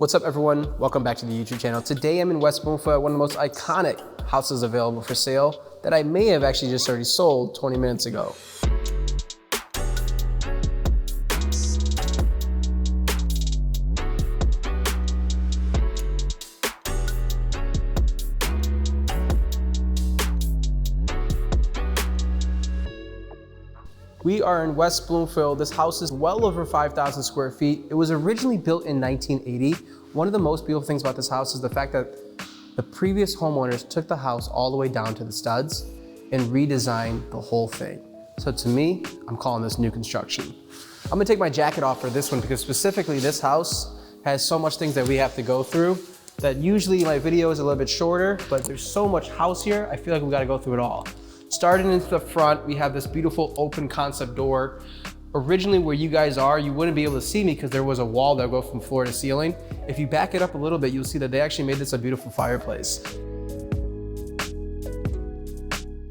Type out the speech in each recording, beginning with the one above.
What's up everyone? Welcome back to the YouTube channel. Today I'm in West Bloomfield, one of the most iconic houses available for sale that I may have actually just already sold 20 minutes ago. We are in West Bloomfield. This house is well over 5,000 square feet. It was originally built in 1980. One of the most beautiful things about this house is the fact that the previous homeowners took the house all the way down to the studs and redesigned the whole thing. So to me, I'm calling this new construction. I'm gonna take my jacket off for this one because specifically this house has so much things that we have to go through that usually my video is a little bit shorter, but there's so much house here, I feel like we gotta go through it all. Starting into the front, we have this beautiful open concept door. Originally where you guys are, you wouldn't be able to see me because there was a wall that would go from floor to ceiling. If you back it up a little bit, you'll see that they actually made this a beautiful fireplace.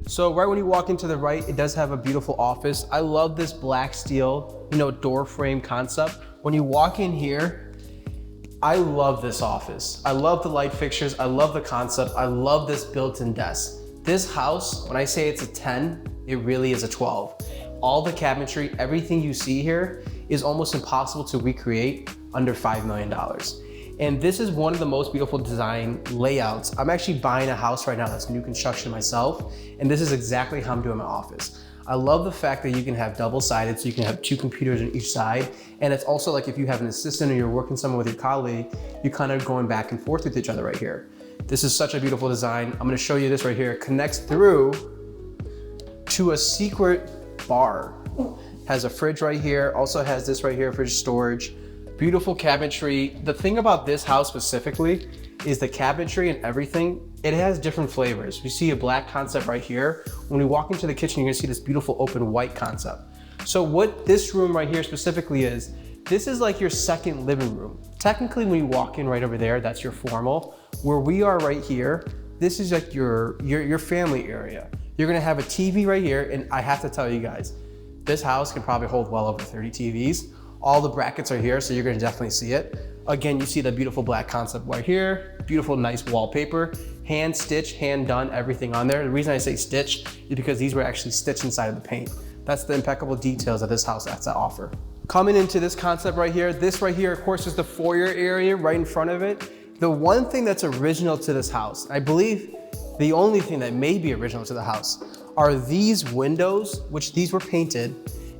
So right when you walk into the right, it does have a beautiful office. I love this black steel, door frame concept. When you walk in here, I love this office. I love the light fixtures. I love the concept. I love this built-in desk. This house, when I say it's a 10, it really is a 12. All the cabinetry, everything you see here is almost impossible to recreate under $5 million. And this is one of the most beautiful design layouts. I'm actually buying a house right now that's new construction myself, and this is exactly how I'm doing my office. I love the fact that you can have double-sided, so you can have two computers on each side. And it's also like if you have an assistant or you're working somewhere with your colleague, you're kind of going back and forth with each other right here. This is such a beautiful design. I'm gonna show you this right here. It connects through to a secret bar. Has a fridge right here. Also has this right here for storage. Beautiful cabinetry. The thing about this house specifically is the cabinetry and everything, it has different flavors. We see a black concept right here. When we walk into the kitchen, you're gonna see this beautiful open white concept. So what this room right here specifically is, this is like your second living room. Technically, when you walk in right over there, that's your formal. Where we are right here, this is like your family area. You're gonna have a TV right here, and I have to tell you guys, this house can probably hold well over 30 TVs. All the brackets are here, so you're gonna definitely see it. Again, you see the beautiful black concept right here, beautiful nice wallpaper, hand stitched, hand done, everything on there. The reason I say stitched is because these were actually stitched inside of the paint. That's the impeccable details that this house has to offer. Coming into this concept right here, this right here, of course, is the foyer area right in front of it. The one thing that's original to this house, I believe the only thing that may be original to the house, are these windows, which these were painted,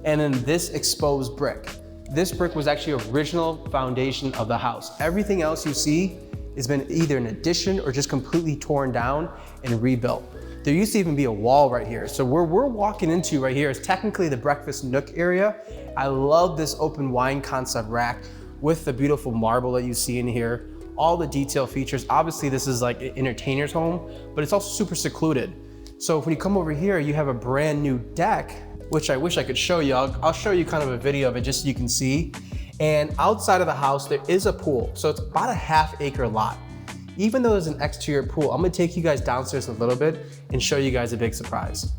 and then this exposed brick. This brick was actually original foundation of the house. Everything else you see has been either an addition or just completely torn down and rebuilt. There used to even be a wall right here. So where we're walking into right here is technically the breakfast nook area. I love this open wine concept rack with the beautiful marble that you see in here. All the detail features. Obviously this is like an entertainer's home, but it's also super secluded. So when you come over here, you have a brand new deck, which I wish I could show you. I'll show you kind of a video of it just so you can see. And outside of the house, there is a pool. So it's about a half-acre lot. Even though there's an exterior pool, I'm gonna take you guys downstairs a little bit and show you guys a big surprise.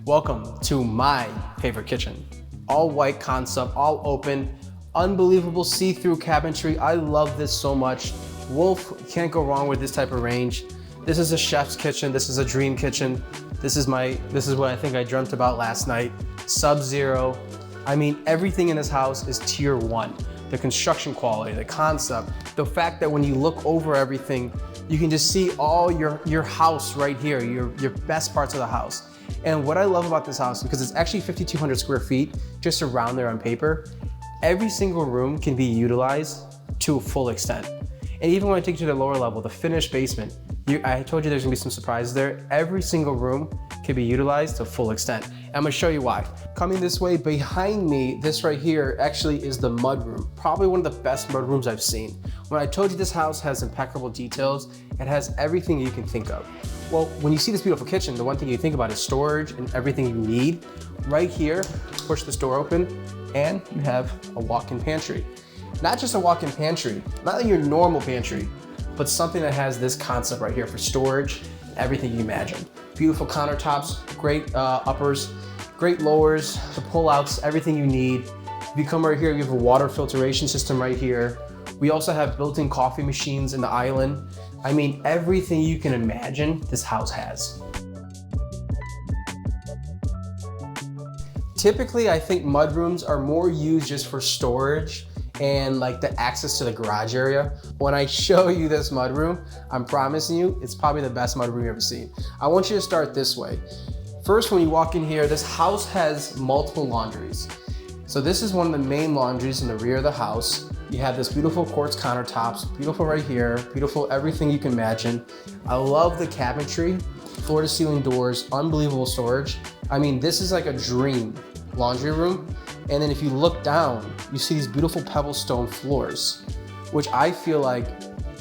Welcome to my favorite kitchen. All white concept, all open, unbelievable see-through cabinetry. I love this so much. Wolf, can't go wrong with this type of range. This is a chef's kitchen. This is a dream kitchen. This is what I think I dreamt about last night. Sub-zero. I mean, everything in this house is tier 1. The construction quality, the concept, the fact that when you look over everything, you can just see all your house right here, your best parts of the house. And what I love about this house, because it's actually 5,200 square feet, just around there on paper, every single room can be utilized to a full extent. And even when I take you to the lower level, the finished basement, I told you there's gonna be some surprises there. Every single room can be utilized to full extent. And I'm gonna show you why. Coming this way, behind me, this right here actually is the mud room. Probably one of the best mud rooms I've seen. When I told you this house has impeccable details, it has everything you can think of. Well, when you see this beautiful kitchen, the one thing you think about is storage and everything you need. Right here, push this door open, and you have a walk-in pantry. Not just a walk-in pantry, not like your normal pantry, but something that has this concept right here for storage, everything you imagine. Beautiful countertops, great uppers, great lowers, the pull-outs, everything you need. If you come right here, we have a water filtration system right here. We also have built-in coffee machines in the island. I mean, everything you can imagine, this house has. Typically, I think mudrooms are more used just for storage and like the access to the garage area. When I show you this mudroom, I'm promising you, it's probably the best mudroom you've ever seen. I want you to start this way. First, when you walk in here, this house has multiple laundries. So this is one of the main laundries in the rear of the house. You have this beautiful quartz countertops, beautiful right here, beautiful everything you can imagine. I love the cabinetry, floor to ceiling doors, unbelievable storage. I mean, this is like a dream laundry room. And then if you look down, you see these beautiful pebble stone floors, which I feel like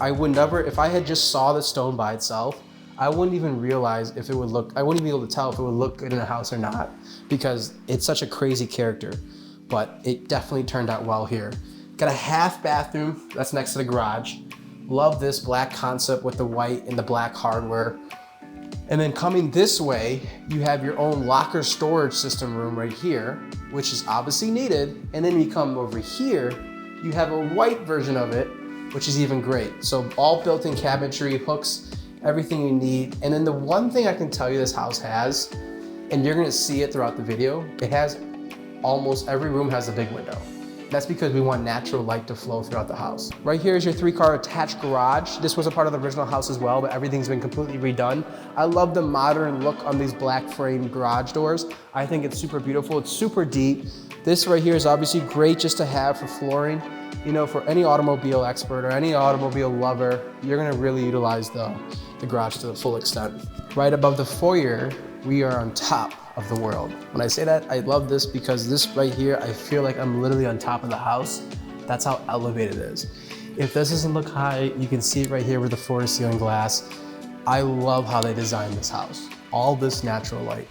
I would never, if I had just saw the stone by itself, I wouldn't even realize if it would look, I wouldn't be able to tell if it would look good in a house or not, because it's such a crazy character, but it definitely turned out well here. Got a half bathroom that's next to the garage. Love this black concept with the white and the black hardware. And then coming this way, you have your own locker storage system room right here, which is obviously needed. And then you come over here, you have a white version of it, which is even great. So all built-in cabinetry, hooks, everything you need. And then the one thing I can tell you this house has, and you're gonna see it throughout the video, it has almost every room has a big window. That's because we want natural light to flow throughout the house. Right here is your 3-car attached garage. This was a part of the original house as well, but everything's been completely redone. I love the modern look on these black frame garage doors. I think it's super beautiful. It's super deep. This right here is obviously great just to have for flooring. You know, for any automobile expert or any automobile lover, you're gonna really utilize the garage to the full extent. Right above the foyer, we are on top of the world. When I say that, I love this because this right here, I feel like I'm literally on top of the house. That's how elevated it is. If this doesn't look high, you can see it right here with the floor to ceiling glass. I love how they designed this house. All this natural light.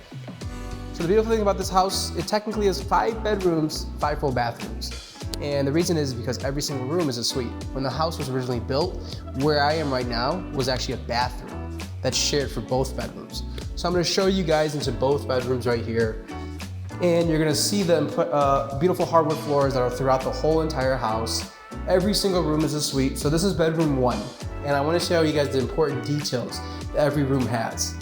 So the beautiful thing about this house, it technically has 5 bedrooms, 5 full bathrooms. And the reason is because every single room is a suite. When the house was originally built, where I am right now was actually a bathroom that's shared for both bedrooms. So I'm gonna show you guys into both bedrooms right here. And you're gonna see the beautiful hardwood floors that are throughout the whole entire house. Every single room is a suite. So this is bedroom 1. And I wanna show you guys the important details that every room has.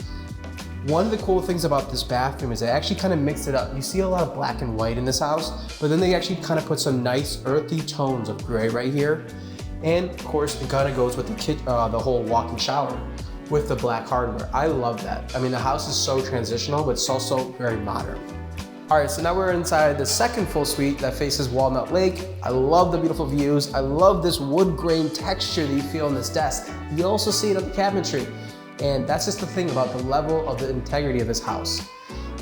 One of the cool things about this bathroom is they actually kind of mix it up. You see a lot of black and white in this house, but then they actually kind of put some nice earthy tones of gray right here. And of course, it kind of goes with the whole walk-in shower with the black hardware. I love that. I mean, the house is so transitional, but it's also very modern. All right, so now we're inside the second full suite that faces Walnut Lake. I love the beautiful views. I love this wood grain texture that you feel on this desk. You also see it on the cabinetry. And that's just the thing about the level of the integrity of this house.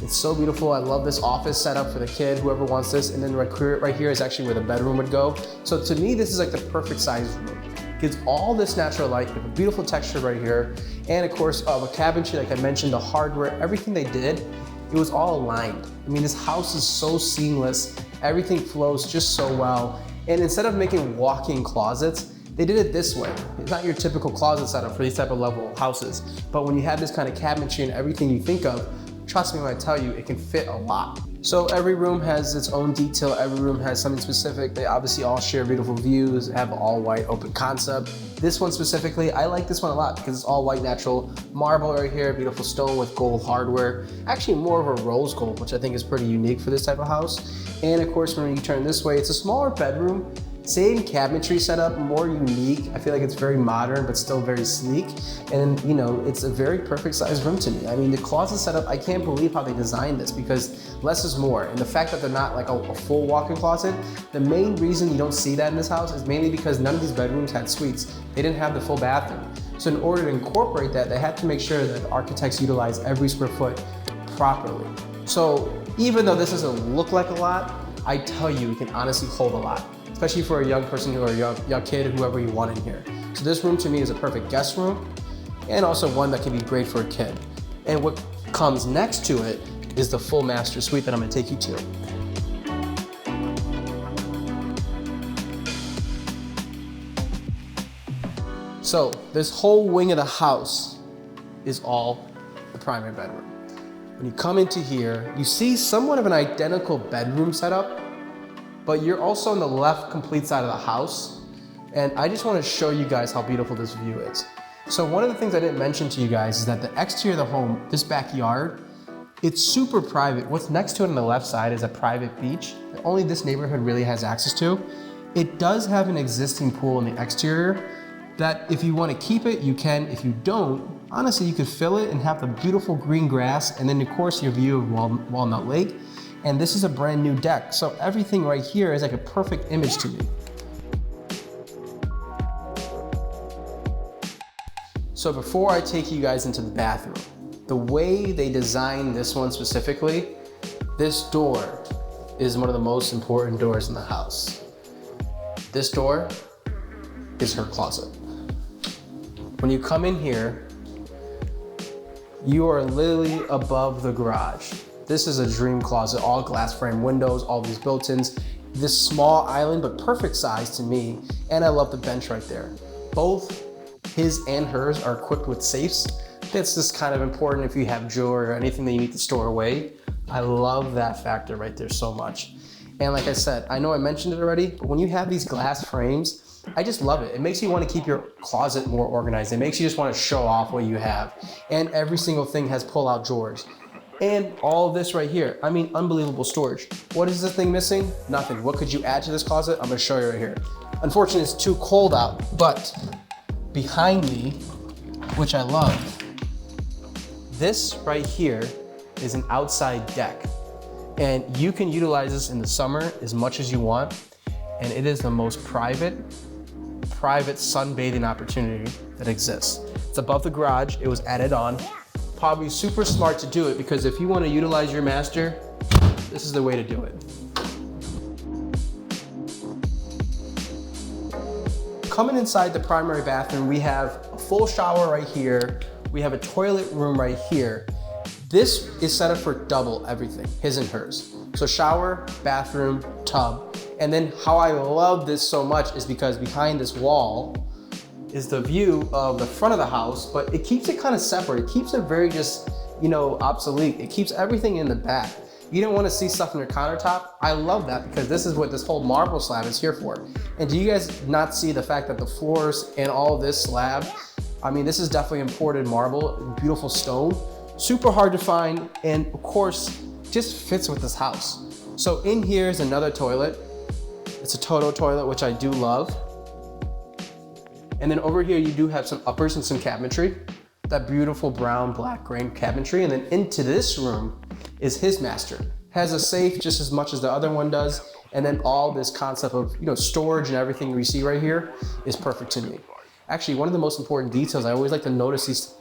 It's so beautiful. I love this office setup for the kid, whoever wants this. And then right here is actually where the bedroom would go. So to me, this is like the perfect size room. Gives all this natural light, you have a beautiful texture right here. And of course, the cabinetry, like I mentioned, the hardware, everything they did, it was all aligned. I mean, this house is so seamless. Everything flows just so well. And instead of making walk-in closets, they did it this way. It's not your typical closet setup for these type of level houses, but when you have this kind of cabinetry and everything you think of, trust me when I tell you, it can fit a lot. So every room has its own detail, every room has something specific. They obviously all share beautiful views, have all white open concept. This one specifically, I like this one a lot because it's all white natural marble right here, beautiful stone with gold hardware. Actually more of a rose gold, which I think is pretty unique for this type of house. And of course, when you turn this way, it's a smaller bedroom. Same cabinetry setup, more unique. I feel like it's very modern, but still very sleek. And you know, it's a very perfect size room to me. I mean, the closet setup, I can't believe how they designed this because less is more. And the fact that they're not like a full walk-in closet, the main reason you don't see that in this house is mainly because none of these bedrooms had suites. They didn't have the full bathroom. So in order to incorporate that, they had to make sure that the architects utilize every square foot properly. So even though this doesn't look like a lot, I tell you, it can honestly hold a lot, especially for a young person or a young kid, whoever you want in here. So this room to me is a perfect guest room and also one that can be great for a kid. And what comes next to it is the full master suite that I'm gonna take you to. So this whole wing of the house is all the primary bedroom. When you come into here, you see somewhat of an identical bedroom setup, but you're also on the left complete side of the house. And I just want to show you guys how beautiful this view is. So one of the things I didn't mention to you guys is that the exterior of the home, this backyard, it's super private. What's next to it on the left side is a private beach that only this neighborhood really has access to. It does have an existing pool in the exterior that if you want to keep it, you can. If you don't, honestly, you could fill it and have the beautiful green grass and then of course your view of Walnut Lake. And this is a brand new deck. So everything right here is like a perfect image to me. So before I take you guys into the bathroom, the way they designed this one specifically, this door is one of the most important doors in the house. This door is her closet. When you come in here, you are literally above the garage. This is a dream closet, all glass frame windows, all these built-ins, this small island, but perfect size to me. And I love the bench right there. Both his and hers are equipped with safes. That's just kind of important if you have jewelry or anything that you need to store away. I love that factor right there so much. And like I said, I know I mentioned it already, but when you have these glass frames, I just love it. It makes you want to keep your closet more organized. It makes you just want to show off what you have. And every single thing has pull-out drawers. And all of this right here, I mean, unbelievable storage. What is this thing missing? Nothing. What could you add to this closet? I'm gonna show you right here. Unfortunately, it's too cold out, but behind me, which I love, this right here is an outside deck. And you can utilize this in the summer as much as you want. And it is the most private sunbathing opportunity that exists. It's above the garage, it was added on. Probably super smart to do it because if you want to utilize your master, this is the way to do it. Coming inside the primary bathroom, we have a full shower right here. We have a toilet room right here. This is set up for double everything, his and hers. So shower, bathroom, tub. And then how I love this so much is because behind this wall is the view of the front of the house, but it keeps it kind of separate. It keeps it very just, obsolete. It keeps everything in the back. You don't want to see stuff in your countertop. I love that because this is what this whole marble slab is here for. And do you guys not see the fact that the floors and all this slab, I mean, this is definitely imported marble, beautiful stone, super hard to find, and of course, just fits with this house. So in here is another toilet. It's a Toto toilet, which I do love. And then over here, you do have some uppers and some cabinetry, that beautiful brown, black grain cabinetry. And then into this room is his master. Has a safe just as much as the other one does. And then all this concept of, storage and everything we see right here is perfect to me. Actually, one of the most important details, I always like to notice these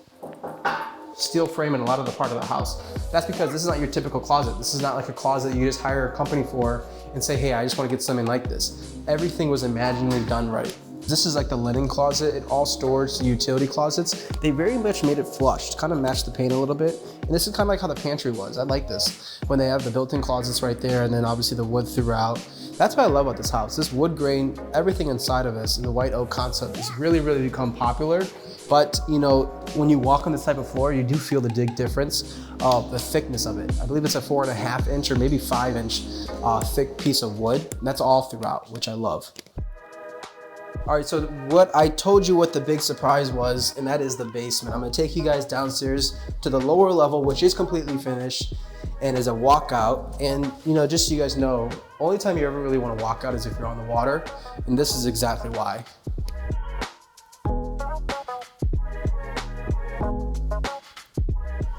steel frame in a lot of the part of the house. That's because this is not your typical closet. This is not like a closet you just hire a company for and say, hey, I just want to get something like this. Everything was imaginally done right. This is like the linen closet. It all stores the utility closets. They very much made it flush to kind of match the paint a little bit. And this is kind of like how the pantry was. I like this when they have the built-in closets right there and then obviously the wood throughout. That's what I love about this house. This wood grain, everything inside of us and the white oak concept has really, really become popular. But when you walk on this type of floor, you do feel the big difference of the thickness of it. I believe it's a 4.5 inch or maybe 5 inch thick piece of wood. And that's all throughout, which I love. All right, so what I told you what the big surprise was, and that is the basement. I'm gonna take you guys downstairs to the lower level, which is completely finished and is a walkout. And just so you guys know, only time you ever really wanna walk out is if you're on the water, and this is exactly why.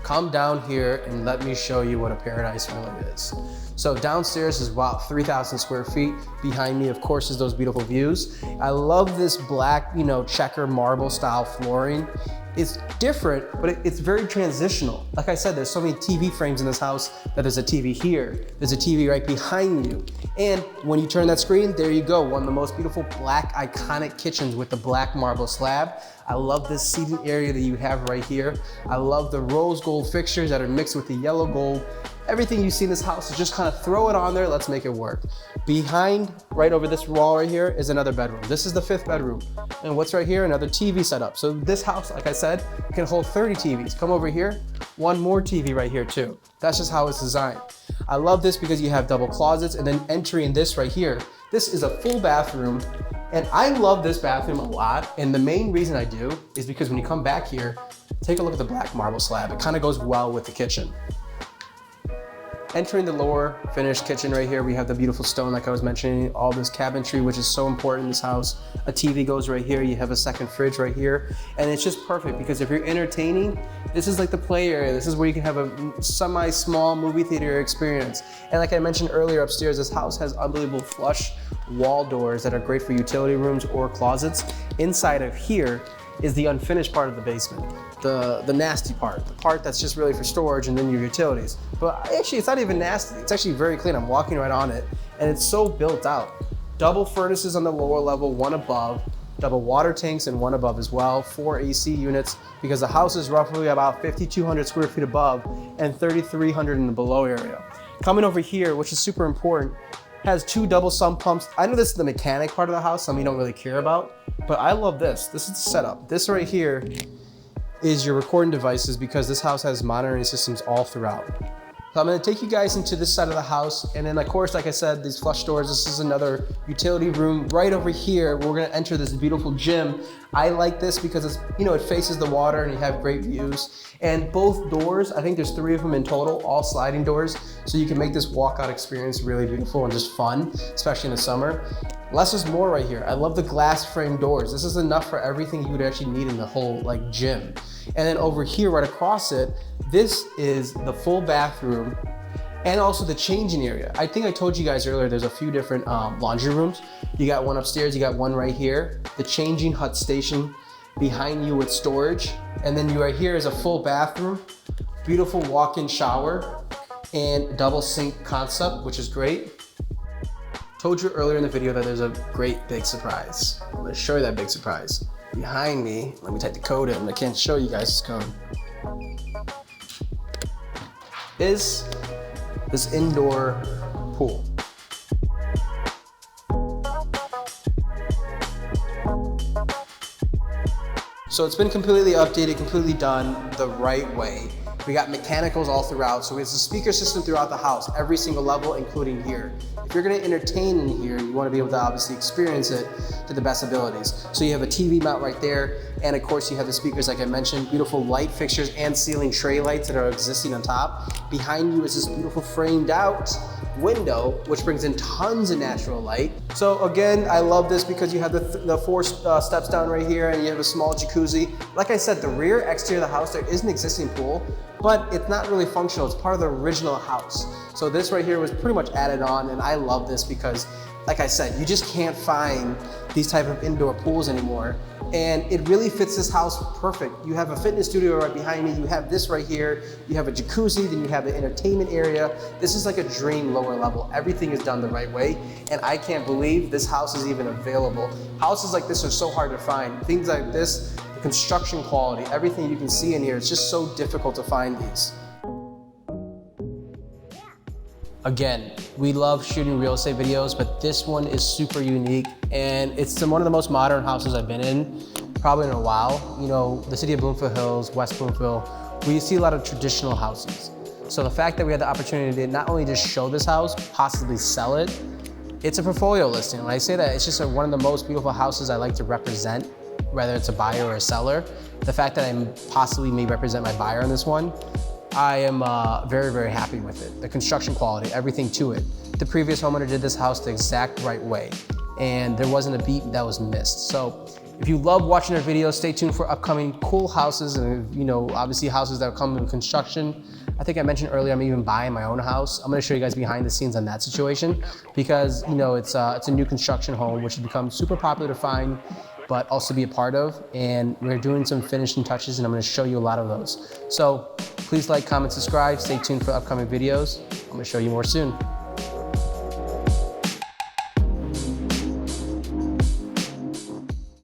Come down here and let me show you what a paradise really is. So downstairs is about 3,000 square feet. Behind me, of course, is those beautiful views. I love this black, checker marble style flooring. It's different, but it's very transitional. Like I said, there's so many TV frames in this house that there's a TV here. There's a TV right behind you. And when you turn that screen, there you go. One of the most beautiful black iconic kitchens with the black marble slab. I love this seating area that you have right here. I love the rose gold fixtures that are mixed with the yellow gold. Everything you see in this house is just kind of throw it on there, let's make it work. Behind, right over this wall right here, is another bedroom. This is the 5th bedroom. And what's right here? Another TV setup. So this house, like I said, can hold 30 TVs. Come over here, one more TV right here too. That's just how it's designed. I love this because you have double closets, and then entering this right here, this is a full bathroom. And I love this bathroom a lot. And the main reason I do is because when you come back here, take a look at the black marble slab. It kind of goes well with the kitchen. Entering the lower finished kitchen right here, we have the beautiful stone like I was mentioning, all this cabinetry, which is so important in this house. A TV goes right here, you have a second fridge right here, and it's just perfect because if you're entertaining, this is like the play area. This is where you can have a semi-small movie theater experience. And like I mentioned earlier upstairs, this house has unbelievable flush wall doors that are great for utility rooms or closets. Inside of here is the unfinished part of the basement. The nasty part, the part that's just really for storage and then your utilities. But actually, it's not even nasty. It's actually very clean. I'm walking right on it, and it's so built out. Double furnaces on the lower level, one above, double water tanks and one above as well, 4 AC units, because the house is roughly about 5,200 square feet above and 3,300 in the below area. Coming over here, which is super important, has 2 double sump pumps. I know this is the mechanic part of the house, something you don't really care about, but I love this. This is the setup. This right here is your recording devices because this house has monitoring systems all throughout. So I'm gonna take you guys into this side of the house, and then of course, like I said, these flush doors, this is another utility room. Right over here, we're gonna enter this beautiful gym. I like this because it's, you know, it faces the water and you have great views. And both doors, I think there's 3 of them in total, all sliding doors. So you can make this walkout experience really beautiful and just fun, especially in the summer. Less is more right here. I love the glass frame doors. This is enough for everything you would actually need in the whole like gym. And then over here, right across it, this is the full bathroom and also the changing area. I think I told you guys earlier, there's a few different laundry rooms. You got one upstairs, you got one right here. The changing hut station behind you with storage. And then you right here is a full bathroom, beautiful walk-in shower, and double sink concept, which is great. Told you earlier in the video that there's a great big surprise. I'm gonna show you that big surprise. Behind me, let me type the code in, I can't show you guys this code, is this indoor pool. So it's been completely updated, completely done the right way. We got mechanicals all throughout, so it's a speaker system throughout the house, every single level, including here. If you're gonna entertain in here, you wanna be able to obviously experience it to the best abilities. So you have a TV mount right there, and of course you have the speakers like I mentioned, beautiful light fixtures and ceiling tray lights that are existing on top. Behind you is this beautiful framed out window, which brings in tons of natural light. So again, I love this because you have the 4 steps down right here, and you have a small jacuzzi. Like I said, the rear exterior of the house, there is an existing pool, but it's not really functional. It's part of the original house. So this right here was pretty much added on, and I love this because, like I said, you just can't find these type of indoor pools anymore. And it really fits this house perfect. You have a fitness studio right behind me. You have this right here. You have a jacuzzi, then you have the entertainment area. This is like a dream lower level. Everything is done the right way. And I can't believe this house is even available. Houses like this are so hard to find. Things like this, the construction quality, everything you can see in here, it's just so difficult to find these. Again, we love shooting real estate videos, but this one is super unique, and it's one of the most modern houses I've been in, probably in a while. You know, the city of Bloomfield Hills, West Bloomfield, we see a lot of traditional houses. So the fact that we had the opportunity to not only just show this house, possibly sell it, it's a portfolio listing. When I say that, it's just one of the most beautiful houses I like to represent, whether it's a buyer or a seller. The fact that I possibly may represent my buyer on this one, I am very, very happy with it. The construction quality, everything to it. The previous homeowner did this house the exact right way, and there wasn't a beat that was missed. So if you love watching our videos, stay tuned for upcoming cool houses and, you know, obviously houses that come in construction. I think I mentioned earlier, I'm even buying my own house. I'm gonna show you guys behind the scenes on that situation because, you know, it's a new construction home, which has become super popular to find, but also be a part of. And we're doing some finishing touches, and I'm gonna show you a lot of those. So please like, comment, subscribe. Stay tuned for upcoming videos. I'm gonna show you more soon.